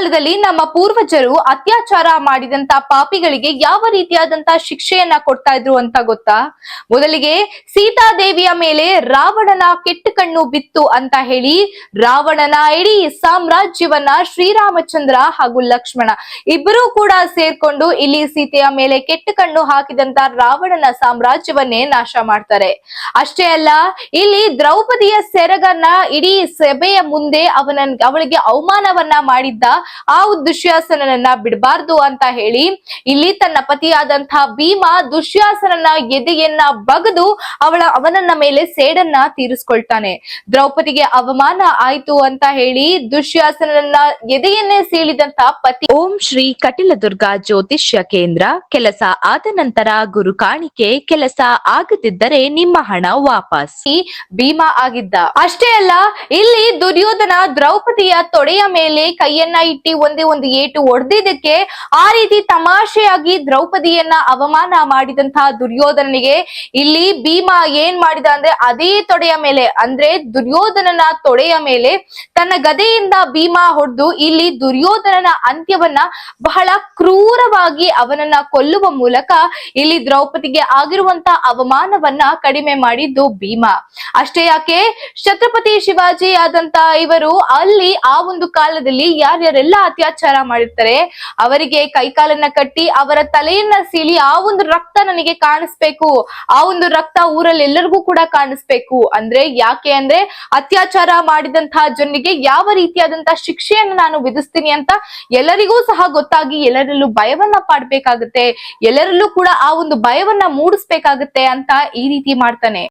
ಕಾಲದಲ್ಲಿ ನಮ್ಮ ಪೂರ್ವಜರು ಅತ್ಯಾಚಾರ ಮಾಡಿದಂತ ಪಾಪಿಗಳಿಗೆ ಯಾವ ರೀತಿಯಾದಂತ ಶಿಕ್ಷೆಯನ್ನ ಕೊಡ್ತಾ ಇದ್ರು ಅಂತ ಗೊತ್ತಾ? ಮೊದಲಿಗೆ ಸೀತಾದೇವಿಯ ಮೇಲೆ ರಾವಣನ ಕೆಟ್ಟ ಕಣ್ಣು ಬಿತ್ತು ಅಂತ ಹೇಳಿ ರಾವಣನ ಇಡೀ ಸಾಮ್ರಾಜ್ಯವನ್ನ ಶ್ರೀರಾಮಚಂದ್ರ ಹಾಗೂ ಲಕ್ಷ್ಮಣ ಇಬ್ಬರೂ ಕೂಡ ಸೇರ್ಕೊಂಡು ಇಲ್ಲಿ ಸೀತೆಯ ಮೇಲೆ ಕೆಟ್ಟ ಕಣ್ಣು ಹಾಕಿದಂತ ರಾವಣನ ಸಾಮ್ರಾಜ್ಯವನ್ನೇ ನಾಶ ಮಾಡ್ತಾರೆ. ಅಷ್ಟೇ ಅಲ್ಲ, ಇಲ್ಲಿ ದ್ರೌಪದಿಯ ಸೆರಗನ್ನ ಇಡೀ ಸಭೆಯ ಮುಂದೆ ಅವಳಿಗೆ ಅವಮಾನವನ್ನ ಮಾಡಿದ್ದ ಆ ದುಶ್ಯಾಸನನ್ನ ಬಿಡಬಾರ್ದು ಅಂತ ಹೇಳಿ ಇಲ್ಲಿ ತನ್ನ ಪತಿಯಾದಂತಹ ಭೀಮ ದುಶ್ಯಾಸನನ ಎದೆಯನ್ನ ಬಗದು ಅವನನ್ನ ಮೇಲೆ ಸೇಡನ್ನ ತೀರಿಸ್ಕೊಳ್ತಾನೆ. ದ್ರೌಪದಿಗೆ ಅವಮಾನ ಆಯ್ತು ಅಂತ ಹೇಳಿ ದುಶ್ಯಾಸನನ ಎದೆಯನ್ನೇ ಸೀಳಿದಂತ ಪತಿ. ಓಂ ಶ್ರೀ ಕಟಿಲದುರ್ಗಾ ಜ್ಯೋತಿಷ್ಯ ಕೇಂದ್ರ. ಕೆಲಸ ಆದ ನಂತರ ಗುರು ಕಾಣಿಕೆ, ಕೆಲಸ ಆಗದಿದ್ದರೆ ನಿಮ್ಮ ಹಣ ವಾಪಸ್. ಭೀಮ ಆಗಿದ್ದ. ಅಷ್ಟೇ ಅಲ್ಲ, ಇಲ್ಲಿ ದುರ್ಯೋಧನ ದ್ರೌಪದಿಯ ತೊಡೆಯ ಮೇಲೆ ಕೈಯನ್ನ ಇಟ್ಟಿ ಒಂದೇ ಒಂದು ಏಟು ಹೊಡೆದಿದ್ದಕ್ಕೆ ಆ ರೀತಿ ತಮಾಷೆಯಾಗಿ ದ್ರೌಪದಿಯನ್ನ ಅವಮಾನ ಮಾಡಿದಂತಹ ದುರ್ಯೋಧನನಿಗೆ ಇಲ್ಲಿ ಭೀಮ ಏನ್ ಮಾಡಿದ ಅಂದ್ರೆ ಅದೇ ತೊಡೆಯ ಮೇಲೆ ಅಂದ್ರೆ ದುರ್ಯೋಧನನ ತೊಡೆಯ ಮೇಲೆ ತನ್ನ ಗದೆಯಿಂದ ಭೀಮ ಹೊಡೆದು ಇಲ್ಲಿ ದುರ್ಯೋಧನನ ಅಂತ್ಯವನ್ನ ಬಹಳ ಕ್ರೂರವಾಗಿ ಅವನನ್ನ ಕೊಲ್ಲುವ ಮೂಲಕ ಇಲ್ಲಿ ದ್ರೌಪದಿಗೆ ಆಗಿರುವಂತ ಅವಮಾನವನ್ನ ಕಡಿಮೆ ಮಾಡಿದ್ದು ಭೀಮ. ಅಷ್ಟೇ ಯಾಕೆ, ಛತ್ರಪತಿ ಶಿವಾಜಿ ಆದಂತ ಇವರು ಅಲ್ಲಿ ಆ ಒಂದು ಕಾಲದಲ್ಲಿ ಯಾರ್ಯಾರೆಲ್ಲ ಅತ್ಯಾಚಾರ ಮಾಡಿರ್ತಾರೆ ಅವರಿಗೆ ಕೈಕಾಲನ್ನ ಕಟ್ಟಿ ಅವರ ತಲೆಯನ್ನ ಸೀಳಿ ಆ ಒಂದು ರಕ್ತ ನನಗೆ ಕಾಣಿಸ್ಬೇಕು, ಆ ಒಂದು ರಕ್ತ ಊರಲ್ಲಿ ಎಲ್ಲರಿಗೂ ಕೂಡ ಕಾಣಿಸ್ಬೇಕು ಅಂದ್ರೆ ಯಾಕೆ ಅಂದ್ರೆ ಅತ್ಯಾಚಾರ ಮಾಡಿದಂತಹ ಜನರಿಗೆ ಯಾವ ರೀತಿಯಾದಂತಹ ಶಿಕ್ಷೆಯನ್ನು ನಾನು ವಿಧಿಸ್ತೀನಿ ಅಂತ ಎಲ್ಲರಿಗೂ ಸಹ ಗೊತ್ತಾಗಿ ಎಲ್ಲರಲ್ಲೂ ಭಯವನ್ನ ಪಾಡ್ಬೇಕಾಗತ್ತೆ, ಎಲ್ಲರಲ್ಲೂ ಕೂಡ ಆ ಒಂದು ಭಯವನ್ನ ಮೂಡಿಸ್ಬೇಕಾಗತ್ತೆ ಅಂತ ಈ ರೀತಿ ಮಾಡ್ತಾನೆ.